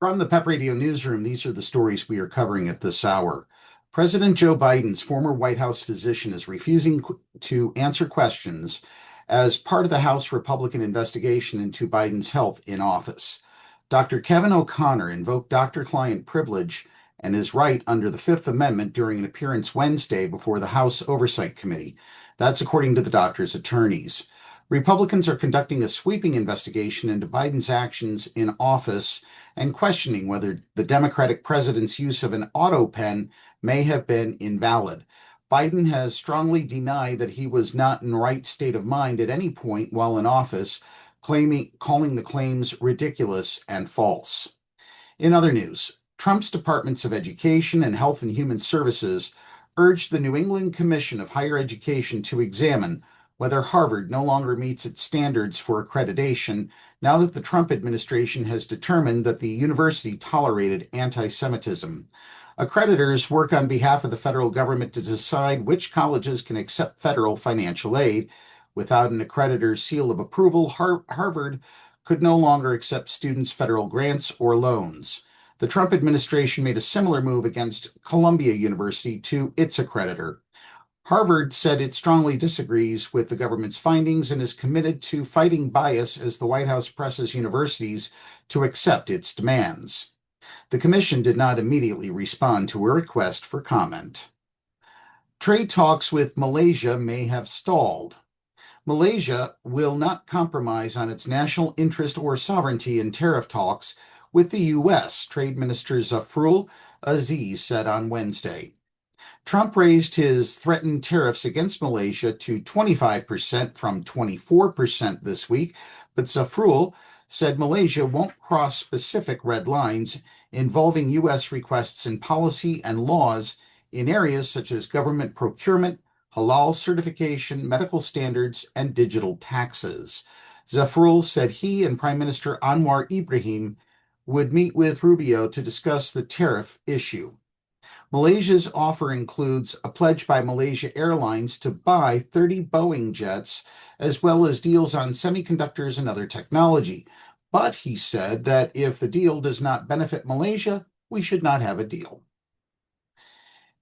From the PEP Radio Newsroom, these are the stories we are covering at this hour. President Joe Biden's former White House physician is refusing to answer questions as part of the House Republican investigation into Biden's health in office. Dr. Kevin O'Connor invoked doctor-client privilege and his right under the Fifth Amendment during an appearance Wednesday before the House Oversight Committee. That's according to the doctor's attorneys. Republicans are conducting a sweeping investigation into Biden's actions in office and questioning whether the Democratic president's use of an auto pen may have been invalid. Biden has strongly denied that he was not in the right state of mind at any point while in office, calling the claims ridiculous and false. In other news, Trump's Departments of Education and Health and Human Services urged the New England Commission of Higher Education to examine whether Harvard no longer meets its standards for accreditation now that the Trump administration has determined that the university tolerated anti-Semitism. Accreditors work on behalf of the federal government to decide which colleges can accept federal financial aid. Without an accreditor's seal of approval, Harvard could no longer accept students' federal grants or loans. The Trump administration made a similar move against Columbia University to its accreditor. Harvard said it strongly disagrees with the government's findings and is committed to fighting bias as the White House presses universities to accept its demands. The commission did not immediately respond to a request for comment. Trade talks with Malaysia may have stalled. Malaysia will not compromise on its national interest or sovereignty in tariff talks with the U.S., Trade Minister Zafrul Aziz said on Wednesday. Trump raised his threatened tariffs against Malaysia to 25% from 24% this week, but Zafrul said Malaysia won't cross specific red lines involving U.S. requests in policy and laws in areas such as government procurement, halal certification, medical standards, and digital taxes. Zafrul said he and Prime Minister Anwar Ibrahim would meet with Rubio to discuss the tariff issue. Malaysia's offer includes a pledge by Malaysia Airlines to buy 30 Boeing jets, as well as deals on semiconductors and other technology. But he said that if the deal does not benefit Malaysia, we should not have a deal.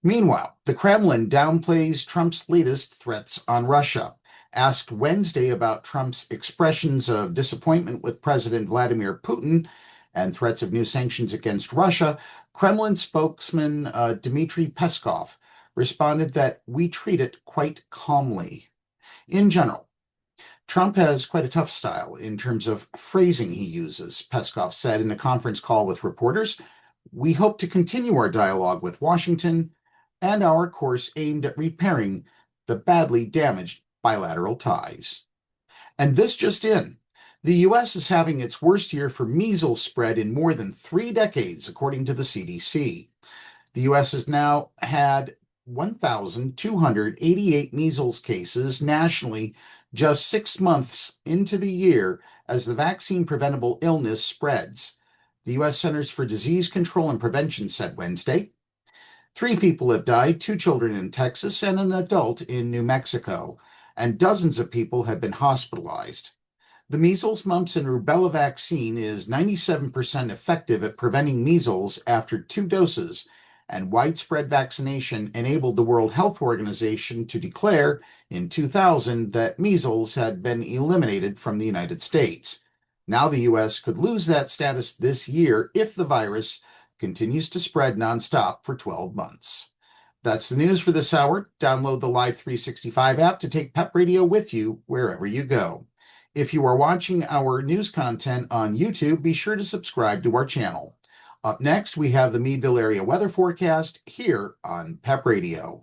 Meanwhile, the Kremlin downplays Trump's latest threats on Russia. Asked Wednesday about Trump's expressions of disappointment with President Vladimir Putin and threats of new sanctions against Russia, Kremlin spokesman Dmitry Peskov responded that we treat it quite calmly. In general, Trump has quite a tough style in terms of phrasing he uses, Peskov said in a conference call with reporters. We hope to continue our dialogue with Washington and our course aimed at repairing the badly damaged bilateral ties. And this just in. The U.S. is having its worst year for measles spread in more than 3 decades, according to the CDC. The U.S. has now had 1,288 measles cases nationally just 6 months into the year as the vaccine-preventable illness spreads. The U.S. Centers for Disease Control and Prevention said Wednesday. 3 people have died, 2 children in Texas and an adult in New Mexico, and dozens of people have been hospitalized. The measles, mumps, and rubella vaccine is 97% effective at preventing measles after 2 doses, and widespread vaccination enabled the World Health Organization to declare in 2000 that measles had been eliminated from the United States. Now the U.S. could lose that status this year if the virus continues to spread nonstop for 12 months. That's the news for this hour. Download the Live 365 app to take PEP Radio with you wherever you go. If you are watching our news content on YouTube, be sure to subscribe to our channel. Up next, we have the Meadville area weather forecast here on PEP Radio.